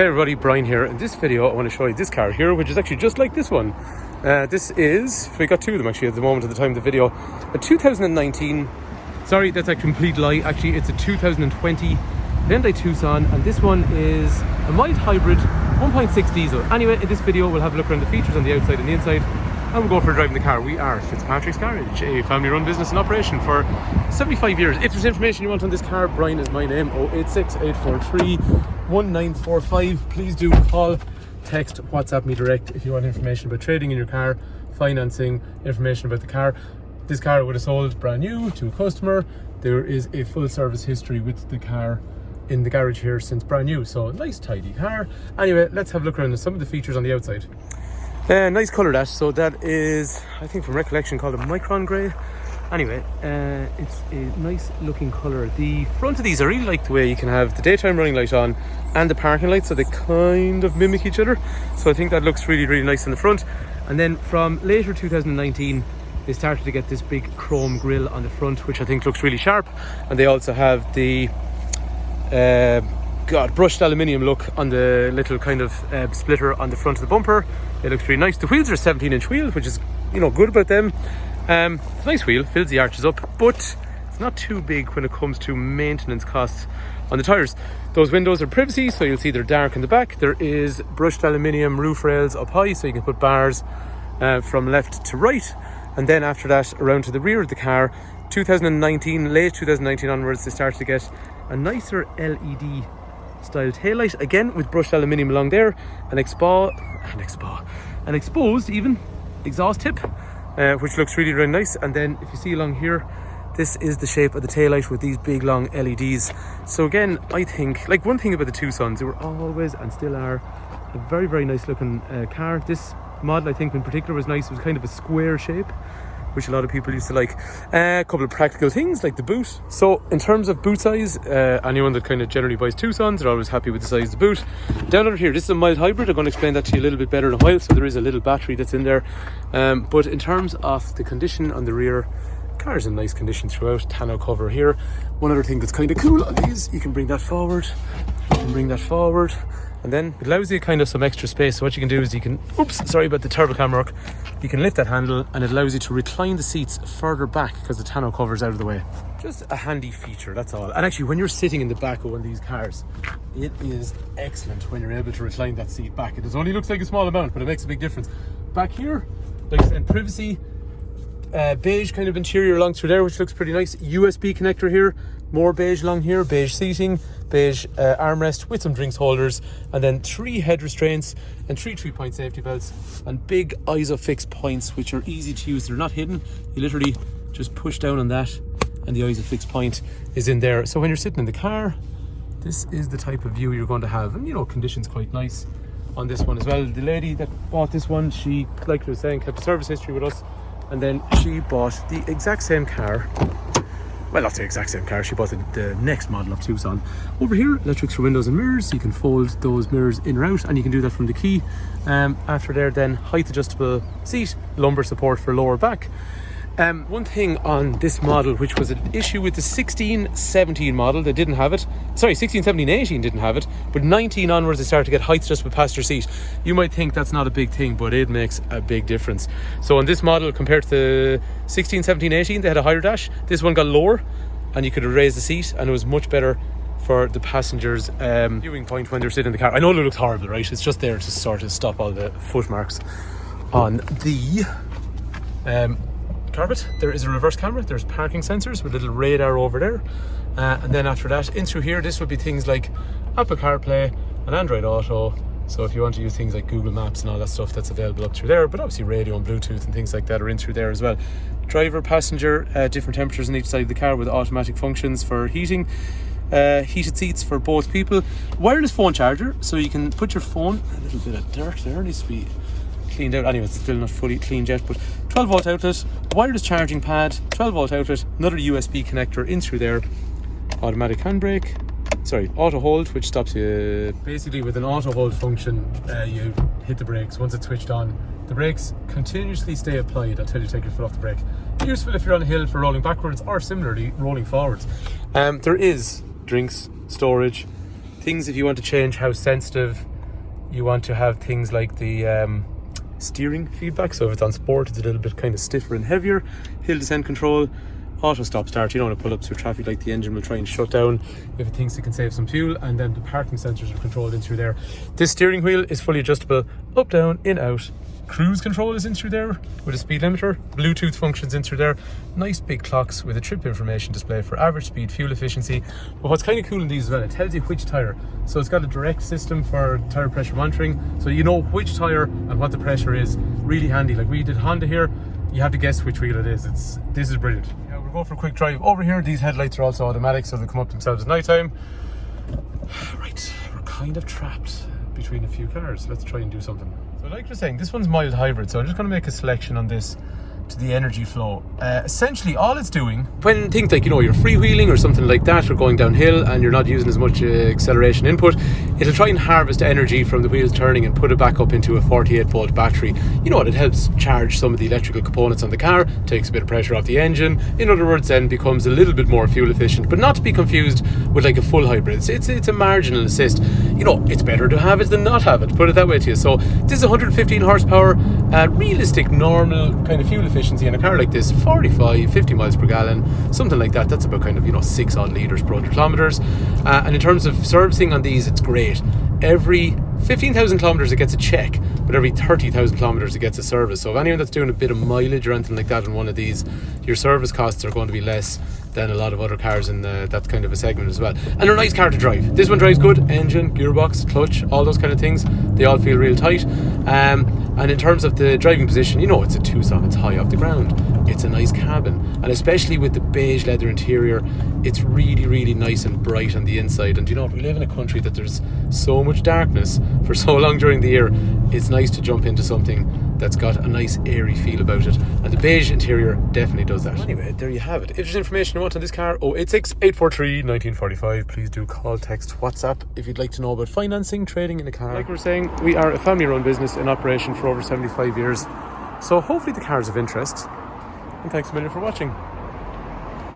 Hey everybody, Brian here. In this video I want to show you this car here, which is actually just like this one. This is, we got two of them actually at the moment at the time of the video. A 2019, sorry that's a complete lie, actually it's a 2020 Hyundai Tucson, and this one is a mild hybrid 1.6 diesel. Anyway, in this video we'll have a look around the features on the outside and the inside, and we'll go for driving the car. We are Fitzpatrick's Garage, a family run business in operation for 75 years. If there's information you want on this car, Brian is my name, 086 843 1945. Please do call, text, WhatsApp me direct if you want information about trading in your car, financing, information about the car. This car would have sold brand new to a customer. There is a full service history with the car in the garage here since brand new, so nice tidy car. Anyway, let's have a look around at some of the features on the outside. Nice colour that, so that is, I think from recollection, called a micron grey. Anyway, it's a nice looking colour. The front of these, I really like the way you can have the daytime running light on and the parking light, so they kind of mimic each other. So I think that looks really, really nice in the front. And then from later 2019, they started to get this big chrome grille on the front, which I think looks really sharp. And they also have the brushed aluminium look on the little kind of splitter on the front of the bumper. It looks really nice. The wheels are 17-inch wheels, which is, you know, good about them. It's a nice wheel, fills the arches up, but it's not too big when it comes to maintenance costs on the tyres. Those windows are privacy, so you'll see they're dark in the back. There is brushed aluminium roof rails up high, so you can put bars from left to right. And then after that, around to the rear of the car, 2019, late 2019 onwards, they started to get a nicer LED style taillight, again with brushed aluminium along there, an exposed even exhaust tip, which looks really, really nice. And then if you see along here, this is the shape of the taillight with these big long LEDs. So again, I think, like, one thing about the Tucsons, they were always and still are a very, very nice looking car. This model, I think in particular, was nice. It was kind of a square shape, which a lot of people used to like. A couple of practical things like the boot. So in terms of boot size, anyone that kind of generally buys Tucsons are always happy with the size of the boot. Down under here, this is a mild hybrid. I'm going to explain that to you a little bit better in a while. So there is a little battery that's in there. But in terms of the condition on the rear, the car is in nice condition throughout. Tonneau cover here. One other thing that's kind of cool on these, you can bring that forward. You can bring that forward. And then it allows you kind of some extra space. So what you can do is you can, sorry about the turbo cam work. You can lift that handle and it allows you to recline the seats further back because the tonneau cover is out of the way. Just a handy feature, that's all. And actually, when you're sitting in the back of one of these cars, it is excellent when you're able to recline that seat back. It only looks like a small amount, but it makes a big difference. Back here, like I said, privacy, beige kind of interior along through there, which looks pretty nice. USB connector here, more beige along here, beige seating, beige armrest with some drinks holders, and then 3 head restraints and 3 3-point safety belts, and big ISOFIX points which are easy to use. They're not hidden. You literally just push down on that and the ISOFIX point is in there. So when you're sitting in the car, this is the type of view you're going to have. And you know, condition's quite nice on this one as well. The lady that bought this one, she, like I was saying, kept a service history with us, and then she bought the exact same car. Well, not the exact same car, she bought the next model of Tucson. Over here, electrics for windows and mirrors. You can fold those mirrors in or out, and you can do that from the key. After there, then height adjustable seat, lumbar support for lower back. One thing on this model, which was an issue with the 16-17 model, they didn't have it. Sorry, 16-17-18 didn't have it, but 19 onwards they started to get height adjustable passenger seat. You might think that's not a big thing, but it makes a big difference. So on this model, compared to the 16-17-18, they had a higher dash. This one got lower, and you could raise the seat, and it was much better for the passengers' viewing point when they're sitting in the car. I know it looks horrible, right? It's just there to sort of stop all the foot marks on the carpet. There is a reverse camera, there's parking sensors with a little radar over there, and then after that, in through here, this would be things like Apple CarPlay and Android Auto. So if you want to use things like Google Maps and all that stuff, that's available up through there. But obviously radio and Bluetooth and things like that are in through there as well. Driver, passenger, different temperatures on each side of the car with automatic functions for heating, heated seats for both people. Wireless phone charger, so you can put your phone, a little bit of dirt there, needs to be cleaned out. Anyway, it's still not fully cleaned yet, but 12 volt outlet, wireless charging pad, 12 volt outlet, another USB connector in through there, automatic handbrake, sorry, auto hold, which stops you. Basically with an auto hold function, you hit the brakes. Once it's switched on, the brakes continuously stay applied until you take your foot off the brake. Useful if you're on a hill for rolling backwards, or similarly rolling forwards. There is drinks storage, Things if you want to change how sensitive you want to have things like the steering feedback. So if it's on sport, it's a little bit kind of stiffer and heavier. Hill descent control, auto stop start. You don't want to pull up through traffic, like the engine will try and shut down if it thinks it can save some fuel. And then the parking sensors are controlled in through there. This steering wheel is fully adjustable, up, down, in, out. Cruise control is in through there with a speed limiter. Bluetooth functions in through there. Nice big clocks with a trip information display for average speed, fuel efficiency. But what's kind of cool in these as well, it tells you which tyre. So it's got a direct system for tyre pressure monitoring, so you know which tyre and what the pressure is. Really handy. Like we did Honda here, you have to guess which wheel it is. This is brilliant. Yeah, we'll go for a quick drive over here. These headlights are also automatic, so they come up themselves at night time. Right, we're kind of trapped between a few cars. Let's try and do something. So like you're saying, this one's mild hybrid, so I'm just going to make a selection on this to the energy flow. Essentially all it's doing, when things like, you know, you're freewheeling or something like that, or going downhill and you're not using as much acceleration input, it'll try and harvest energy from the wheels turning and put it back up into a 48 volt battery. You know what, it helps charge some of the electrical components on the car, takes a bit of pressure off the engine, in other words then becomes a little bit more fuel efficient, but not to be confused with like a full hybrid. It's a marginal assist. You know, it's better to have it than not have it, put it that way to you. So this is 115 horsepower, realistic normal kind of fuel efficiency in a car like this, 45, 50 miles per gallon, something like that. That's about kind of, you know, 6 odd litres per 100 kilometres. And in terms of servicing on these, it's great. Every 15,000 kilometres it gets a check, but every 30,000 kilometres it gets a service. So if anyone that's doing a bit of mileage or anything like that in one of these, your service costs are going to be less than a lot of other cars in that kind of a segment as well. And they're a nice car to drive. This one drives good. Engine, gearbox, clutch, all those kind of things, they all feel real tight. And in terms of the driving position, you know, it's a Tucson, it's high off the ground, it's a nice cabin, and especially with the beige leather interior, it's really, really nice and bright on the inside. And you know, we live in a country that there's so much darkness for so long during the year. It's nice to jump into something that's got a nice airy feel about it, and the beige interior definitely does that. Anyway, there you have it. If there's information you want on this car, 086 843 1945. Please do call, text, WhatsApp if you'd like to know about financing, trading in a car. Like we were saying, we are a family run business in operation for over 75 years, so hopefully the car is of interest, and thanks a million for watching.